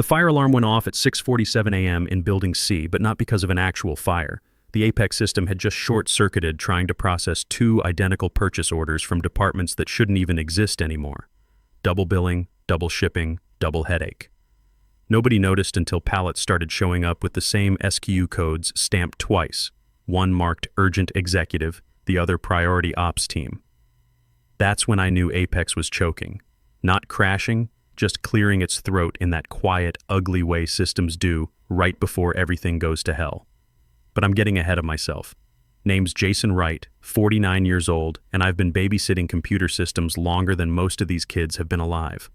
The fire alarm went off at 6:47 a.m. in Building C, but not because of an actual fire. The Apex system had just short-circuited trying to process two identical purchase orders from departments that shouldn't even exist anymore. Double billing, double shipping, double headache. Nobody noticed until pallets started showing up with the same SKU codes stamped twice, one marked Urgent Executive, the other Priority Ops Team. That's when I knew Apex was choking. Not crashing, just clearing its throat in that quiet, ugly way systems do right before everything goes to hell. But I'm getting ahead of myself. Name's Jason Wright, 49 years old, and I've been babysitting computer systems longer than most of these kids have been alive.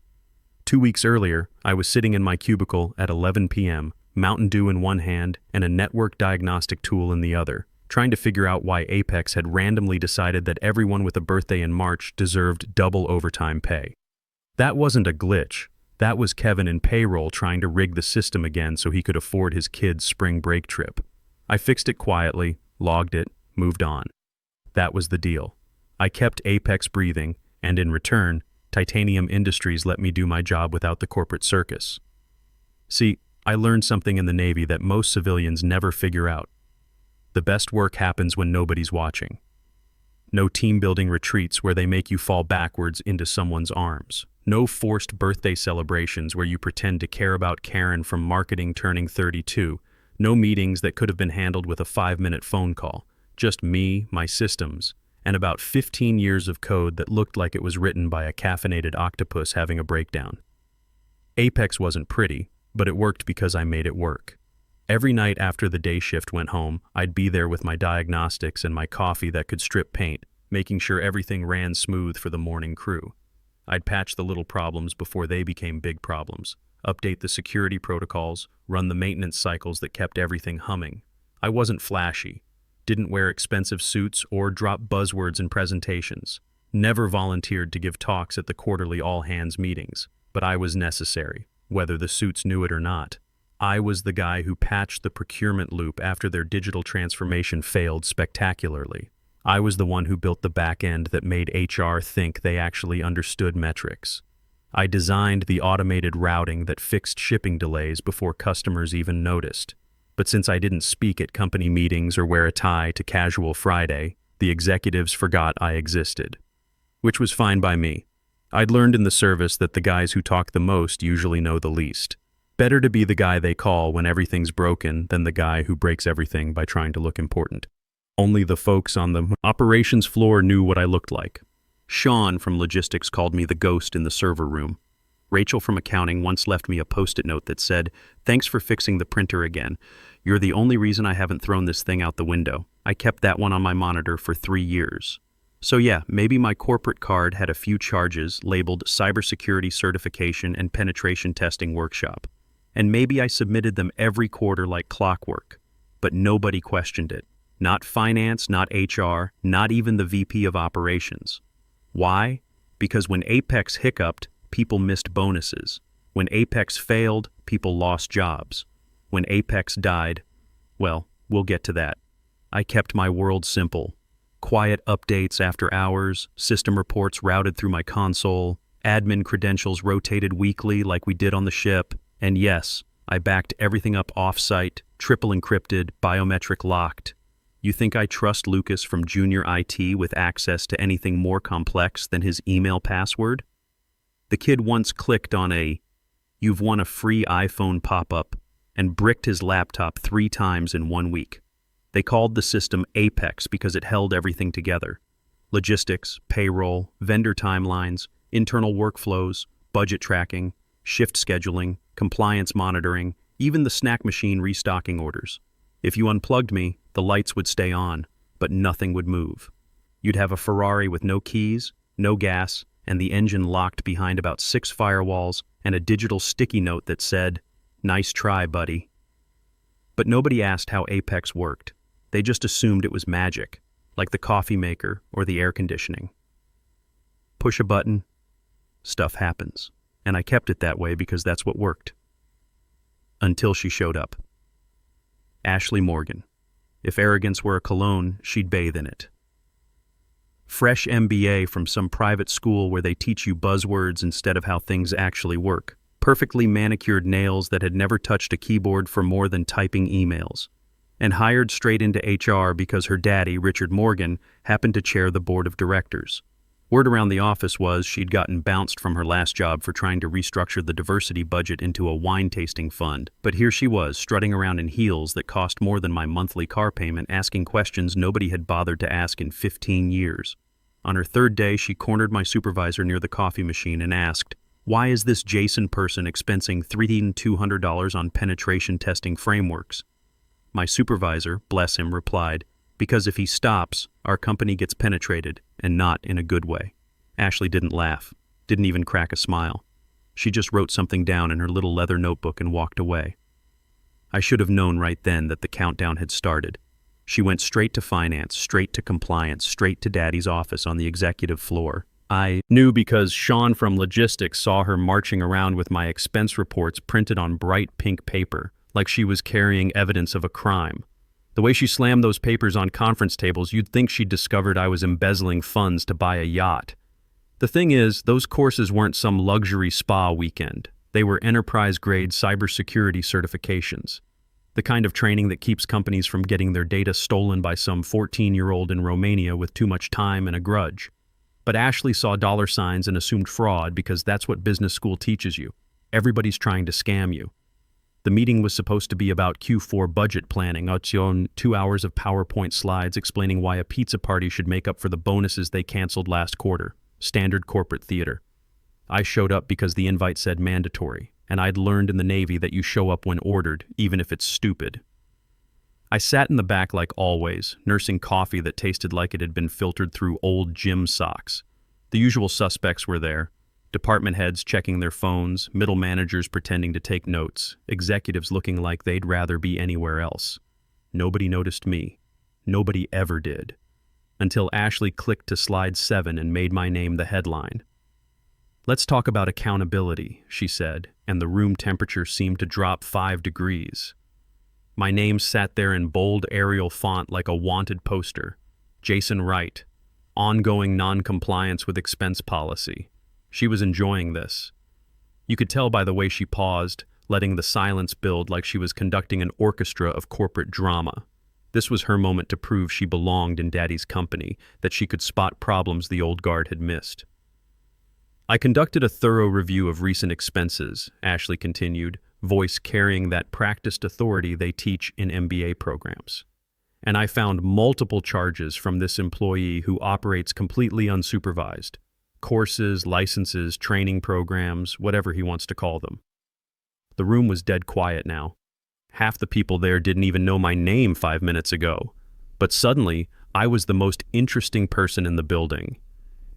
2 weeks earlier, I was sitting in my cubicle at 11 p.m., Mountain Dew in one hand and a network diagnostic tool in the other, trying to figure out why Apex had randomly decided that everyone with a birthday in March deserved double overtime pay. That wasn't a glitch. That was Kevin in payroll trying to rig the system again so he could afford his kid's spring break trip. I fixed it quietly, logged it, moved on. That was the deal. I kept Apex breathing, and in return, Titanium Industries let me do my job without the corporate circus. See, I learned something in the Navy that most civilians never figure out. The best work happens when nobody's watching. No team-building retreats where they make you fall backwards into someone's arms. No forced birthday celebrations where you pretend to care about Karen from marketing turning 32. No meetings that could have been handled with a 5-minute phone call. Just me, my systems, and about 15 years of code that looked like it was written by a caffeinated octopus having a breakdown. Apex wasn't pretty, but it worked because I made it work. Every night after the day shift went home, I'd be there with my diagnostics and my coffee that could strip paint, making sure everything ran smooth for the morning crew. I'd patch the little problems before they became big problems, update the security protocols, run the maintenance cycles that kept everything humming. I wasn't flashy, didn't wear expensive suits or drop buzzwords in presentations, never volunteered to give talks at the quarterly all-hands meetings, but I was necessary, whether the suits knew it or not. I was the guy who patched the procurement loop after their digital transformation failed spectacularly. I was the one who built the back end that made HR think they actually understood metrics. I designed the automated routing that fixed shipping delays before customers even noticed. But since I didn't speak at company meetings or wear a tie to casual Friday, the executives forgot I existed. Which was fine by me. I'd learned in the service that the guys who talk the most usually know the least. Better to be the guy they call when everything's broken than the guy who breaks everything by trying to look important. Only the folks on the operations floor knew what I looked like. Sean from logistics called me the ghost in the server room. Rachel from accounting once left me a post-it note that said, "Thanks for fixing the printer again. You're the only reason I haven't thrown this thing out the window." I kept that one on my monitor for 3 years. So yeah, maybe my corporate card had a few charges labeled cybersecurity certification and penetration testing workshop. And maybe I submitted them every quarter like clockwork. But nobody questioned it. Not finance, not HR, not even the VP of operations. Why? Because when Apex hiccuped, people missed bonuses. When Apex failed, people lost jobs. When Apex died, well, we'll get to that. I kept my world simple. Quiet updates after hours, system reports routed through my console, admin credentials rotated weekly like we did on the ship, and yes, I backed everything up off-site, triple encrypted, biometric locked. You think I trust Lucas from Junior IT with access to anything more complex than his email password? The kid once clicked on a "You've won a free iPhone" pop-up and bricked his laptop 3 times in 1 week. They called the system Apex because it held everything together. Logistics, payroll, vendor timelines, internal workflows, budget tracking, shift scheduling, compliance monitoring, even the snack machine restocking orders. If you unplugged me, the lights would stay on, but nothing would move. You'd have a Ferrari with no keys, no gas, and the engine locked behind about 6 firewalls and a digital sticky note that said, "Nice try, buddy." But nobody asked how Apex worked. They just assumed it was magic, like the coffee maker or the air conditioning. Push a button, stuff happens. And I kept it that way because that's what worked. Until she showed up. Ashley Morgan. If arrogance were a cologne, she'd bathe in it. Fresh MBA from some private school where they teach you buzzwords instead of how things actually work. perfectly manicured nails that had never touched a keyboard for more than typing emails, and hired straight into HR because her daddy, Richard Morgan, happened to chair the board of directors. Word around the office was she'd gotten bounced from her last job for trying to restructure the diversity budget into a wine-tasting fund. But here she was, strutting around in heels that cost more than my monthly car payment, asking questions nobody had bothered to ask in 15 years. On her third day, she cornered my supervisor near the coffee machine and asked, "Why is this Jason person expensing $3,200 on penetration testing frameworks?" My supervisor, bless him, replied, "Because if he stops, our company gets penetrated, and not in a good way." Ashley didn't laugh, didn't even crack a smile. She just wrote something down in her little leather notebook and walked away. I should have known right then that the countdown had started. She went straight to finance, straight to compliance, straight to Daddy's office on the executive floor. I knew because Sean from logistics saw her marching around with my expense reports printed on bright pink paper, like she was carrying evidence of a crime. The way she slammed those papers on conference tables, you'd think she'd discovered I was embezzling funds to buy a yacht. The thing is, those courses weren't some luxury spa weekend. They were enterprise-grade cybersecurity certifications. The kind of training that keeps companies from getting their data stolen by some 14-year-old in Romania with too much time and a grudge. But Ashley saw dollar signs and assumed fraud because that's what business school teaches you. Everybody's trying to scam you. The meeting was supposed to be about Q4 budget planning, 2 hours of PowerPoint slides explaining why a pizza party should make up for the bonuses they canceled last quarter. Standard corporate theater. I showed up because the invite said mandatory, and I'd learned in the Navy that you show up when ordered, even if it's stupid. I sat in the back like always, nursing coffee that tasted like it had been filtered through old gym socks. The usual suspects were there. Department heads checking their phones, middle managers pretending to take notes, executives looking like they'd rather be anywhere else. Nobody noticed me. Nobody ever did. Until Ashley clicked to slide 7 and made my name the headline. "Let's talk about accountability," she said, and the room temperature seemed to drop 5 degrees. My name sat there in bold Arial font like a wanted poster. Jason Wright. Ongoing non-compliance with expense policy. She was enjoying this. You could tell by the way she paused, letting the silence build like she was conducting an orchestra of corporate drama. This was her moment to prove she belonged in Daddy's company, that she could spot problems the old guard had missed. "I conducted a thorough review of recent expenses," Ashley continued, voice carrying that practiced authority they teach in MBA programs. "And I found multiple charges from this employee who operates completely unsupervised. Courses, licenses, training programs, whatever he wants to call them." The room was dead quiet now. Half the people there didn't even know my name 5 minutes ago. But suddenly, I was the most interesting person in the building.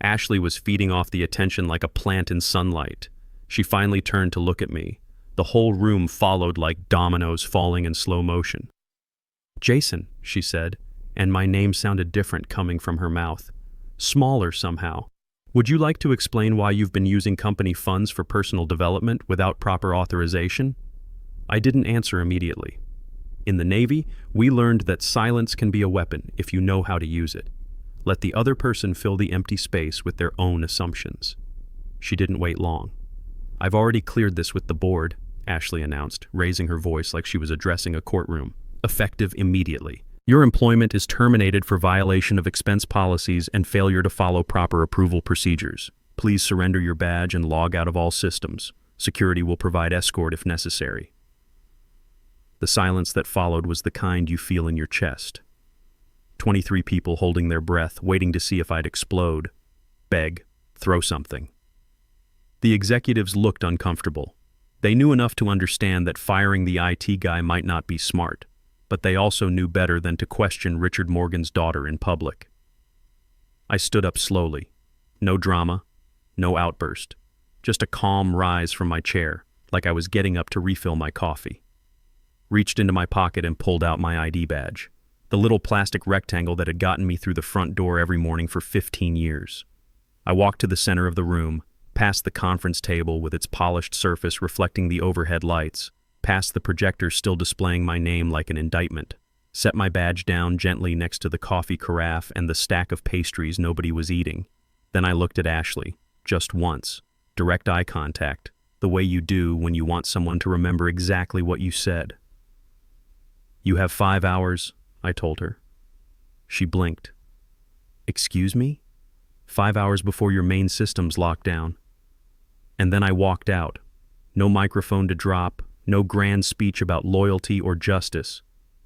Ashley was feeding off the attention like a plant in sunlight. She finally turned to look at me. The whole room followed like dominoes falling in slow motion. "Jason," she said, and my name sounded different coming from her mouth. Smaller somehow. "Would you like to explain why you've been using company funds for personal development without proper authorization?" I didn't answer immediately. In the Navy, we learned that silence can be a weapon if you know how to use it. Let the other person fill the empty space with their own assumptions. She didn't wait long. "I've already cleared this with the board," Ashley announced, raising her voice like she was addressing a courtroom. "Effective immediately. Your employment is terminated for violation of expense policies and failure to follow proper approval procedures. Please surrender your badge and log out of all systems. Security will provide escort if necessary." The silence that followed was the kind you feel in your chest. 23 people holding their breath, waiting to see if I'd explode, beg, throw something. The executives looked uncomfortable. They knew enough to understand that firing the IT guy might not be smart, but they also knew better than to question Richard Morgan's daughter in public. I stood up slowly. No drama, no outburst. Just a calm rise from my chair, like I was getting up to refill my coffee. Reached into my pocket and pulled out my ID badge, the little plastic rectangle that had gotten me through the front door every morning for 15 years. I walked to the center of the room, past the conference table with its polished surface reflecting the overhead lights, past the projector still displaying my name like an indictment, set my badge down gently next to the coffee carafe and the stack of pastries nobody was eating. Then I looked at Ashley, just once, direct eye contact, the way you do when you want someone to remember exactly what you said. "You have 5 hours," I told her. She blinked. "Excuse me? 5 hours before your main systems lock down." And then I walked out. No microphone to drop, no grand speech about loyalty or justice.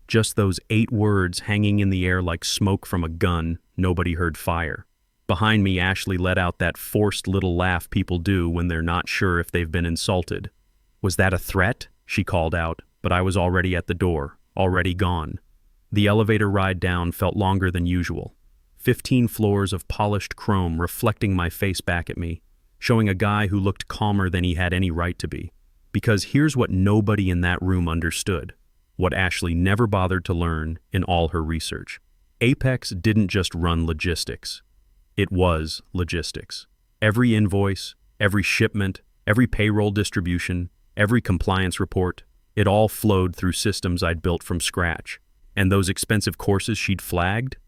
Just those 8 words hanging in the air like smoke from a gun. Nobody heard fire. Behind me, Ashley let out that forced little laugh people do when they're not sure if they've been insulted. "Was that a threat?" she called out, but I was already at the door, already gone. The elevator ride down felt longer than usual. 15 floors of polished chrome reflecting my face back at me, showing a guy who looked calmer than he had any right to be. Because here's what nobody in that room understood, what Ashley never bothered to learn in all her research. Apex didn't just run logistics. It was logistics. Every invoice, every shipment, every payroll distribution, every compliance report, it all flowed through systems I'd built from scratch. And those expensive courses she'd flagged?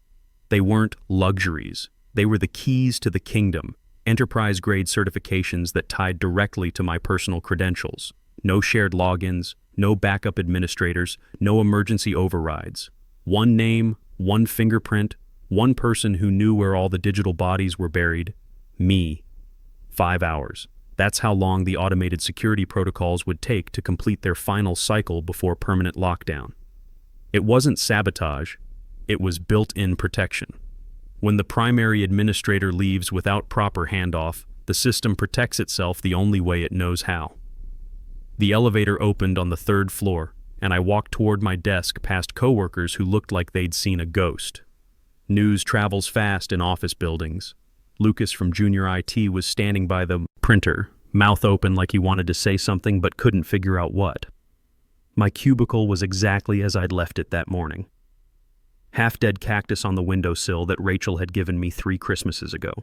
They weren't luxuries. They were the keys to the kingdom, enterprise-grade certifications that tied directly to my personal credentials. No shared logins, no backup administrators, no emergency overrides. One name, one fingerprint, one person who knew where all the digital bodies were buried. Me. 5 hours. That's how long the automated security protocols would take to complete their final cycle before permanent lockdown. It wasn't sabotage, it was built-in protection. When the primary administrator leaves without proper handoff, the system protects itself the only way it knows how. The elevator opened on the 3rd floor, and I walked toward my desk past coworkers who looked like they'd seen a ghost. News travels fast in office buildings. Lucas from Junior IT was standing by the printer, mouth open like he wanted to say something but couldn't figure out what. My cubicle was exactly as I'd left it that morning. Half-dead cactus on the windowsill that Rachel had given me 3 Christmases ago.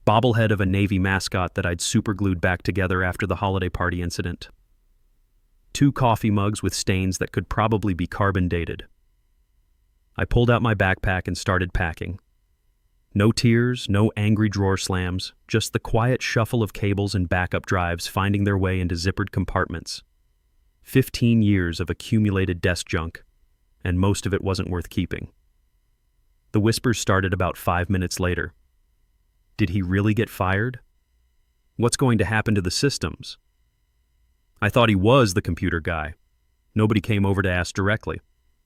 Bobblehead of a Navy mascot that I'd superglued back together after the holiday party incident. 2 coffee mugs with stains that could probably be carbon dated. I pulled out my backpack and started packing. No tears, no angry drawer slams, just the quiet shuffle of cables and backup drives finding their way into zippered compartments. 15 years of accumulated desk junk, and most of it wasn't worth keeping. The whispers started about 5 minutes later. Did he really get fired? What's going to happen to the systems? I thought he was the computer guy. Nobody came over to ask directly.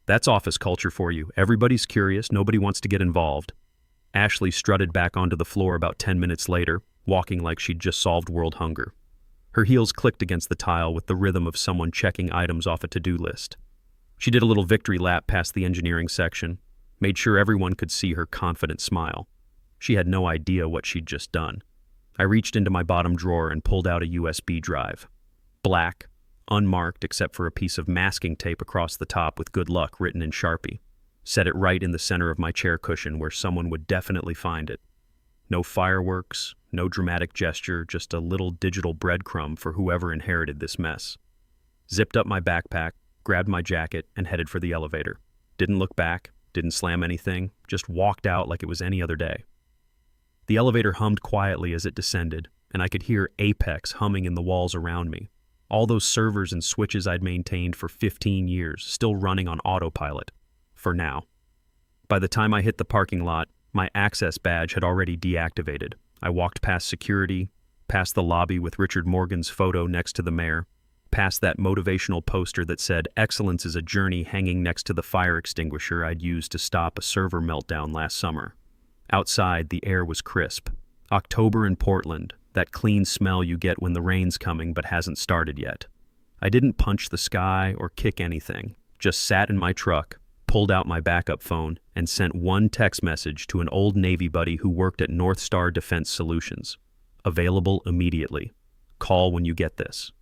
That's office culture for you. Everybody's curious, nobody wants to get involved. Ashley strutted back onto the floor about 10 minutes later, walking like she'd just solved world hunger. Her heels clicked against the tile with the rhythm of someone checking items off a to-do list. She did a little victory lap past the engineering section, made sure everyone could see her confident smile. She had no idea what she'd just done. I reached into my bottom drawer and pulled out a USB drive. Black, unmarked except for a piece of masking tape across the top with good luck written in Sharpie. Set it right in the center of my chair cushion where someone would definitely find it. No fireworks, no dramatic gesture, just a little digital breadcrumb for whoever inherited this mess. Zipped up my backpack, grabbed my jacket, and headed for the elevator. Didn't look back, didn't slam anything, just walked out like it was any other day. The elevator hummed quietly as it descended, and I could hear Apex humming in the walls around me. All those servers and switches I'd maintained for 15 years, still running on autopilot. For now. By the time I hit the parking lot, my access badge had already deactivated. I walked past security, past the lobby with Richard Morgan's photo next to the mayor, past that motivational poster that said excellence is a journey hanging next to the fire extinguisher I'd used to stop a server meltdown last summer. Outside, the air was crisp. October in Portland, that clean smell you get when the rain's coming but hasn't started yet. I didn't punch the sky or kick anything, just sat in my truck, pulled out my backup phone, and sent one text message to an old Navy buddy who worked at North Star Defense Solutions. Available immediately. Call when you get this.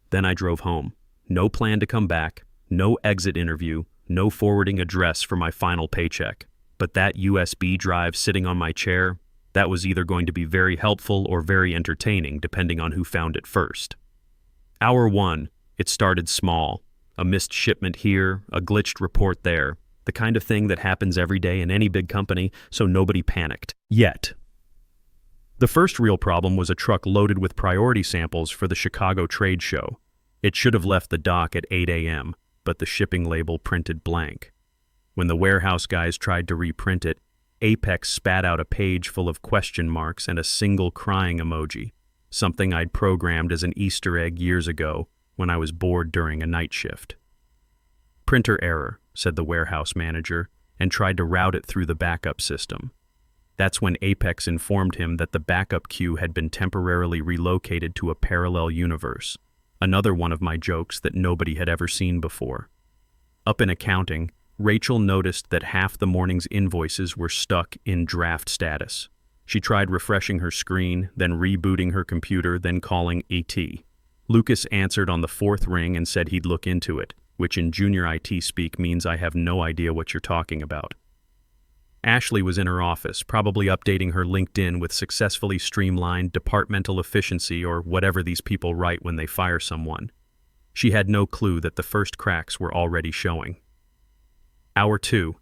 Then I drove home. No plan to come back, no exit interview, no forwarding address for my final paycheck. But that USB drive sitting on my chair, that was either going to be very helpful or very entertaining, depending on who found it first. Hour 1, it started small. A missed shipment here, a glitched report there, the kind of thing that happens every day in any big company, so nobody panicked. Yet. The first real problem was a truck loaded with priority samples for the Chicago trade show. It should have left the dock at 8 a.m., but the shipping label printed blank. When the warehouse guys tried to reprint it, Apex spat out a page full of question marks and a single crying emoji, something I'd programmed as an Easter egg years ago when I was bored during a night shift. "Printer error," said the warehouse manager, and tried to route it through the backup system. That's when Apex informed him that the backup queue had been temporarily relocated to a parallel universe, another one of my jokes that nobody had ever seen before. Up in accounting, Rachel noticed that half the morning's invoices were stuck in draft status. She tried refreshing her screen, then rebooting her computer, then calling IT. Lucas answered on the fourth ring and said he'd look into it, which in junior IT speak means I have no idea what you're talking about. Ashley was in her office, probably updating her LinkedIn with successfully streamlined departmental efficiency or whatever these people write when they fire someone. She had no clue that the first cracks were already showing. Hour 2.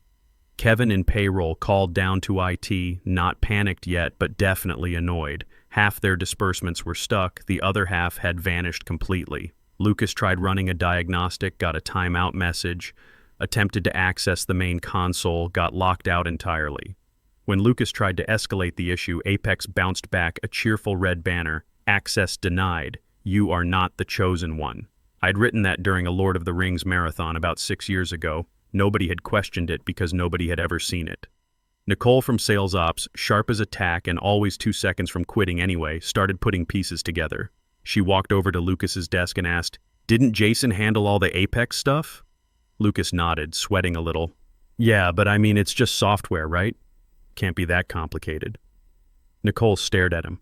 Kevin in payroll called down to IT, not panicked yet, but definitely annoyed. Half their disbursements were stuck, the other half had vanished completely. Lucas tried running a diagnostic, got a timeout message, attempted to access the main console, got locked out entirely. When Lucas tried to escalate the issue, Apex bounced back a cheerful red banner, "Access denied. You are not the chosen one." I'd written that during a Lord of the Rings marathon about 6 years ago. Nobody had questioned it because nobody had ever seen it. Nicole from Sales Ops, sharp as a tack and always 2 seconds from quitting anyway, started putting pieces together. She walked over to Lucas's desk and asked, "Didn't Jason handle all the Apex stuff?" Lucas nodded, sweating a little. "Yeah, but I mean, it's just software, right? Can't be that complicated." Nicole stared at him.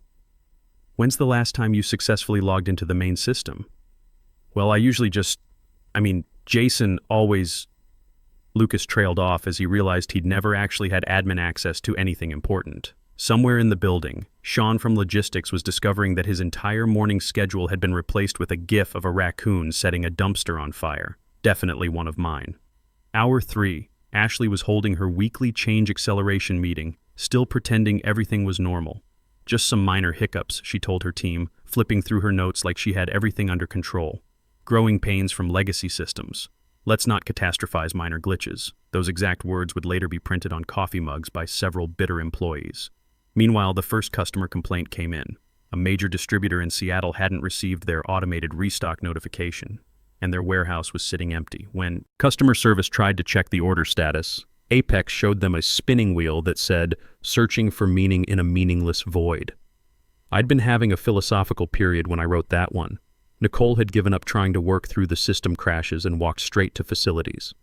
"When's the last time you successfully logged into the main system?" "Well, Jason always..." Lucas trailed off as he realized he'd never actually had admin access to anything important. Somewhere in the building, Sean from logistics was discovering that his entire morning schedule had been replaced with a gif of a raccoon setting a dumpster on fire. Definitely one of mine. Hour 3. Ashley was holding her weekly change acceleration meeting, still pretending everything was normal. Just some minor hiccups, she told her team, flipping through her notes like she had everything under control. Growing pains from legacy systems. Let's not catastrophize minor glitches. Those exact words would later be printed on coffee mugs by several bitter employees. Meanwhile, the first customer complaint came in. A major distributor in Seattle hadn't received their automated restock notification, and their warehouse was sitting empty. When customer service tried to check the order status, Apex showed them a spinning wheel that said, "Searching for meaning in a meaningless void." I'd been having a philosophical period when I wrote that one. Nicole had given up trying to work through the system crashes and walked straight to facilities.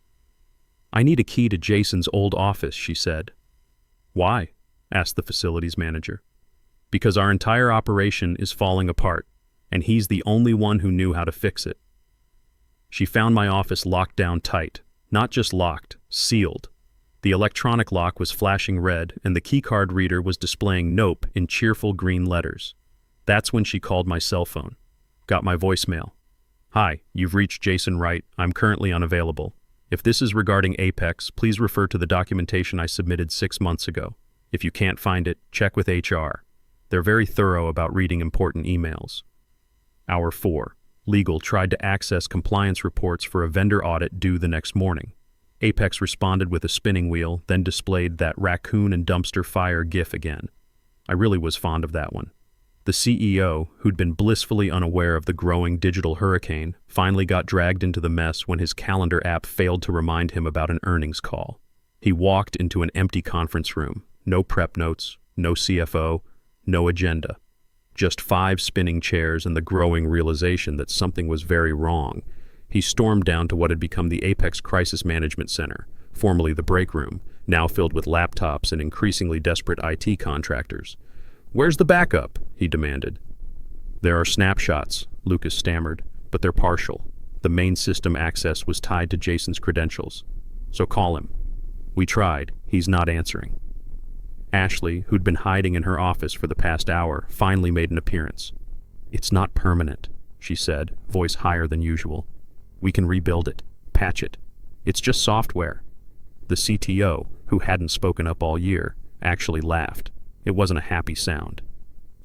"I need a key to Jason's old office," she said. "Why?" asked the facilities manager. "Because our entire operation is falling apart, and he's the only one who knew how to fix it." She found my office locked down tight. Not just locked, sealed. The electronic lock was flashing red, and the keycard reader was displaying "Nope" in cheerful green letters. That's when she called my cell phone. Got my voicemail. "Hi, you've reached Jason Wright. I'm currently unavailable. If this is regarding Apex, please refer to the documentation I submitted 6 months ago. If you can't find it, check with HR. They're very thorough about reading important emails." Hour 4. Legal tried to access compliance reports for a vendor audit due the next morning. Apex responded with a spinning wheel, then displayed that raccoon and dumpster fire gif again. I really was fond of that one. The CEO, who'd been blissfully unaware of the growing digital hurricane, finally got dragged into the mess when his calendar app failed to remind him about an earnings call. He walked into an empty conference room. No prep notes, no CFO, no agenda. Just 5 spinning chairs and the growing realization that something was very wrong. He stormed down to what had become the Apex Crisis Management Center, formerly the break room, now filled with laptops and increasingly desperate IT contractors. "Where's the backup?" he demanded. "There are snapshots," Lucas stammered, "but they're partial. The main system access was tied to Jason's credentials. So call him." We tried. He's not answering. Ashley, who'd been hiding in her office for the past hour, finally made an appearance. "It's not permanent," she said, voice higher than usual. "We can rebuild it, patch it. It's just software." The CTO, who hadn't spoken up all year, actually laughed. It wasn't a happy sound.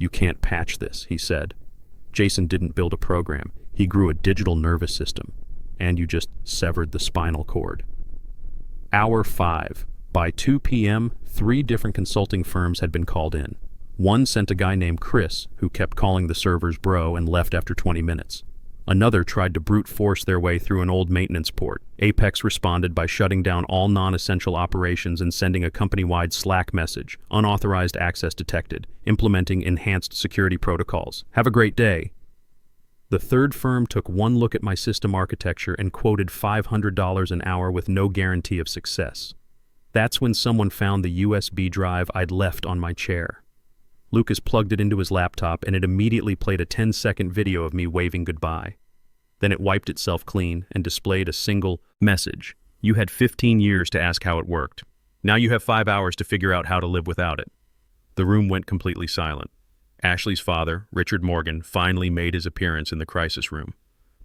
"You can't patch this," he said. "Jason didn't build a program. He grew a digital nervous system. And you just severed the spinal cord." Hour 5. By 2 p.m., 3 different consulting firms had been called in. One sent a guy named Chris, who kept calling the servers bro and left after 20 minutes. Another tried to brute force their way through an old maintenance port. Apex responded by shutting down all non-essential operations and sending a company-wide Slack message, "Unauthorized access detected, implementing enhanced security protocols. Have a great day." The third firm took one look at my system architecture and quoted $500 an hour with no guarantee of success. That's when someone found the USB drive I'd left on my chair. Lucas plugged it into his laptop and it immediately played a 10-second video of me waving goodbye. Then it wiped itself clean and displayed a single message. "You had 15 years to ask how it worked. Now you have 5 hours to figure out how to live without it." The room went completely silent. Ashley's father, Richard Morgan, finally made his appearance in the crisis room,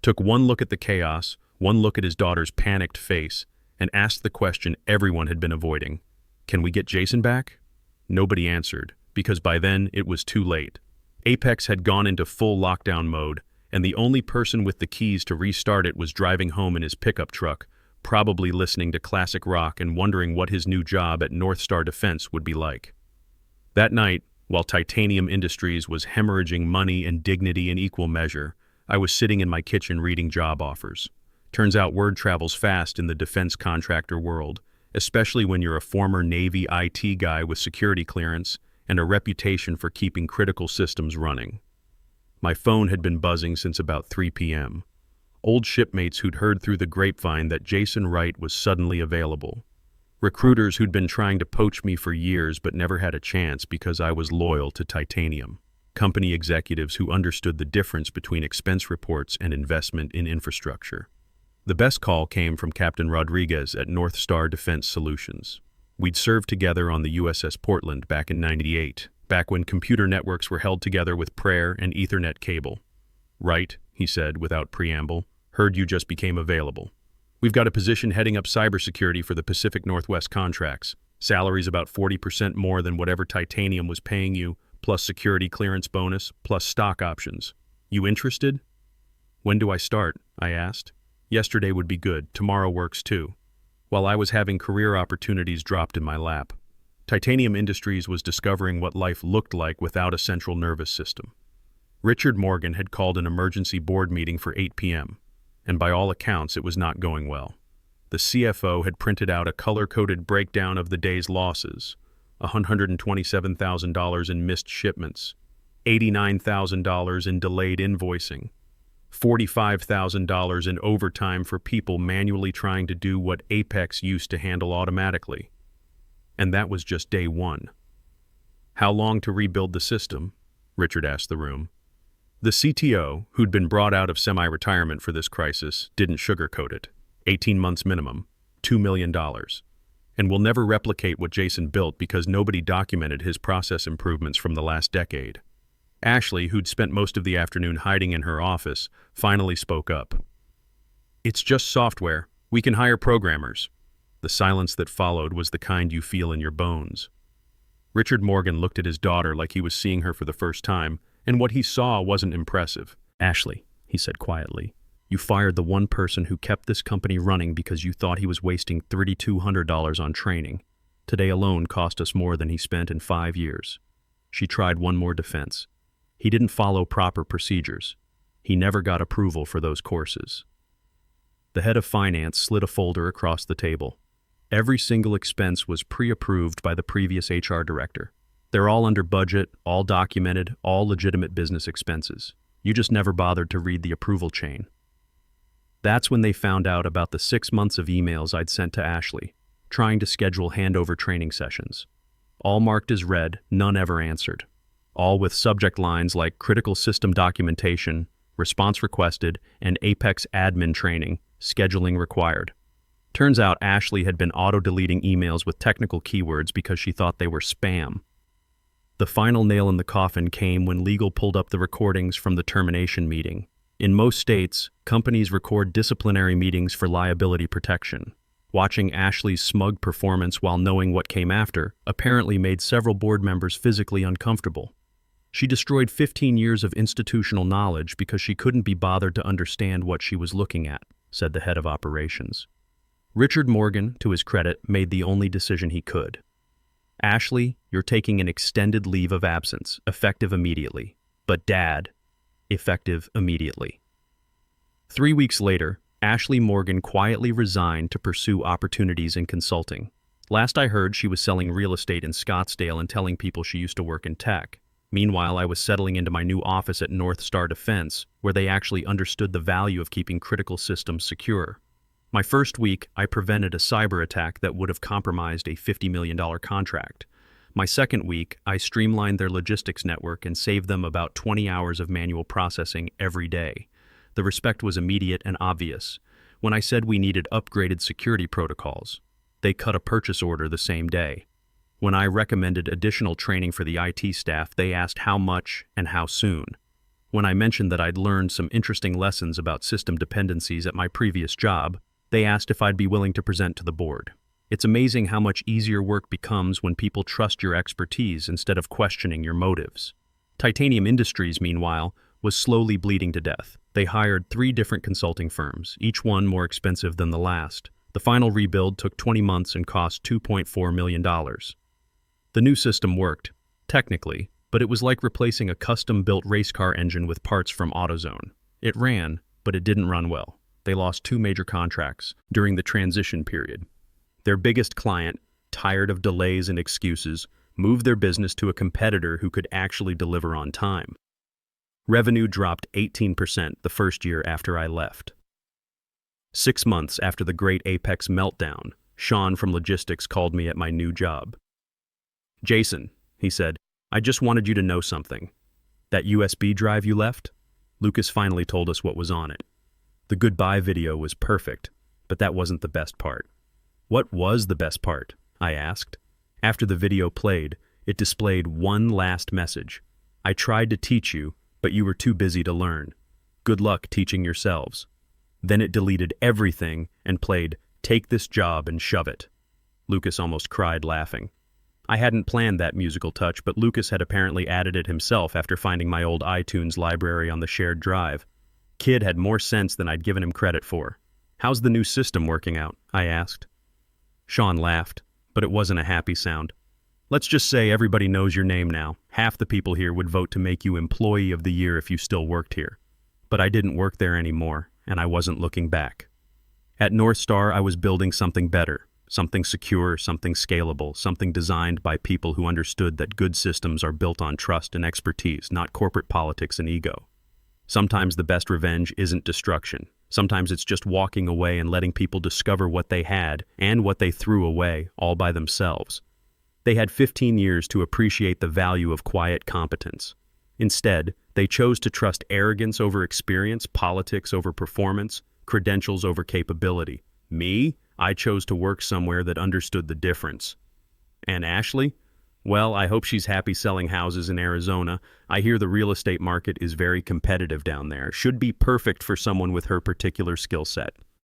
took one look at the chaos, one look at his daughter's panicked face, and asked the question everyone had been avoiding. "Can we get Jason back?" Nobody answered, because by then it was too late. Apex had gone into full lockdown mode, and the only person with the keys to restart it was driving home in his pickup truck, probably listening to classic rock and wondering what his new job at North Star Defense would be like. That night, while Titanium Industries was hemorrhaging money and dignity in equal measure, I was sitting in my kitchen reading job offers. Turns out word travels fast in the defense contractor world, especially when you're a former Navy IT guy with security clearance and a reputation for keeping critical systems running. My phone had been buzzing since about 3 p.m. Old shipmates who'd heard through the grapevine that Jason Wright was suddenly available. Recruiters who'd been trying to poach me for years but never had a chance because I was loyal to Titanium. Company executives who understood the difference between expense reports and investment in infrastructure. The best call came from Captain Rodriguez at North Star Defense Solutions. We'd served together on the USS Portland back in '98, back when computer networks were held together with prayer and Ethernet cable. "Right," he said without preamble. "Heard you just became available. We've got a position heading up cybersecurity for the Pacific Northwest contracts. Salary's about 40% more than whatever Titanium was paying you, plus security clearance bonus, plus stock options. You interested?" "When do I start?" I asked. "Yesterday would be good. Tomorrow works too." While I was having career opportunities dropped in my lap, Titanium Industries was discovering what life looked like without a central nervous system. Richard Morgan had called an emergency board meeting for 8 p.m., and by all accounts it was not going well. The CFO had printed out a color-coded breakdown of the day's losses: $127,000 in missed shipments, $89,000 in delayed invoicing, $45,000 in overtime for people manually trying to do what Apex used to handle automatically. And that was just day 1. "How long to rebuild the system?" Richard asked the room. The CTO, who'd been brought out of semi-retirement for this crisis, didn't sugarcoat it. 18 months minimum, $2 million. And we'll never replicate what Jason built because nobody documented his process improvements from the last decade. Ashley, who'd spent most of the afternoon hiding in her office, finally spoke up. "It's just software. We can hire programmers." The silence that followed was the kind you feel in your bones. Richard Morgan looked at his daughter like he was seeing her for the first time, and what he saw wasn't impressive. "Ashley," he said quietly, "you fired the one person who kept this company running because you thought he was wasting $3,200 on training. Today alone cost us more than he spent in 5 years." She tried one more defense. "He didn't follow proper procedures. He never got approval for those courses." The head of finance slid a folder across the table. Every single expense was pre-approved by the previous HR director. They're all under budget, all documented, all legitimate business expenses. You just never bothered to read the approval chain. That's when they found out about the 6 months of emails I'd sent to Ashley, trying to schedule handover training sessions. All marked as read, none ever answered. All with subject lines like critical system documentation, response requested, and Apex admin training, scheduling required. Turns out Ashley had been auto-deleting emails with technical keywords because she thought they were spam. The final nail in the coffin came when legal pulled up the recordings from the termination meeting. In most states, companies record disciplinary meetings for liability protection. Watching Ashley's smug performance while knowing what came after apparently made several board members physically uncomfortable. She destroyed 15 years of institutional knowledge because she couldn't be bothered to understand what she was looking at, said the head of operations. Richard Morgan, to his credit, made the only decision he could. Ashley, you're taking an extended leave of absence, effective immediately. But Dad, effective immediately. 3 weeks later, Ashley Morgan quietly resigned to pursue opportunities in consulting. Last I heard, she was selling real estate in Scottsdale and telling people she used to work in tech. Meanwhile, I was settling into my new office at North Star Defense, where they actually understood the value of keeping critical systems secure. My first week, I prevented a cyber attack that would have compromised a $50 million contract. My second week, I streamlined their logistics network and saved them about 20 hours of manual processing every day. The respect was immediate and obvious. When I said we needed upgraded security protocols, they cut a purchase order the same day. When I recommended additional training for the IT staff, they asked how much and how soon. When I mentioned that I'd learned some interesting lessons about system dependencies at my previous job, they asked if I'd be willing to present to the board. It's amazing how much easier work becomes when people trust your expertise instead of questioning your motives. Titanium Industries, meanwhile, was slowly bleeding to death. They hired 3 different consulting firms, each one more expensive than the last. The final rebuild took 20 months and cost $2.4 million. The new system worked, technically, but it was like replacing a custom-built race car engine with parts from AutoZone. It ran, but it didn't run well. They lost 2 major contracts during the transition period. Their biggest client, tired of delays and excuses, moved their business to a competitor who could actually deliver on time. Revenue dropped 18% the first year after I left. 6 months after the Great Apex meltdown, Sean from logistics called me at my new job. "Jason," he said, "I just wanted you to know something. That USB drive you left? Lucas finally told us what was on it. The goodbye video was perfect, but that wasn't the best part." "What was the best part?" I asked. After the video played, it displayed one last message. "I tried to teach you, but you were too busy to learn. Good luck teaching yourselves." Then it deleted everything and played, "Take this job and shove it." Lucas almost cried laughing. I hadn't planned that musical touch, but Lucas had apparently added it himself after finding my old iTunes library on the shared drive. Kid had more sense than I'd given him credit for. "How's the new system working out?" I asked. Sean laughed, but it wasn't a happy sound. "Let's just say everybody knows your name now. Half the people here would vote to make you Employee of the Year if you still worked here. But I didn't work there anymore, and I wasn't looking back. At North Star, I was building something better, something secure, something scalable, something designed by people who understood that good systems are built on trust and expertise, not corporate politics and ego. Sometimes the best revenge isn't destruction. Sometimes it's just walking away and letting people discover what they had and what they threw away, all by themselves. They had 15 years to appreciate the value of quiet competence. Instead, they chose to trust arrogance over experience, politics over performance, credentials over capability. Me? I chose to work somewhere that understood the difference. And Ashley? Well, I hope she's happy selling houses in Arizona. I hear the real estate market is very competitive down there. Should be perfect for someone with her particular skill set.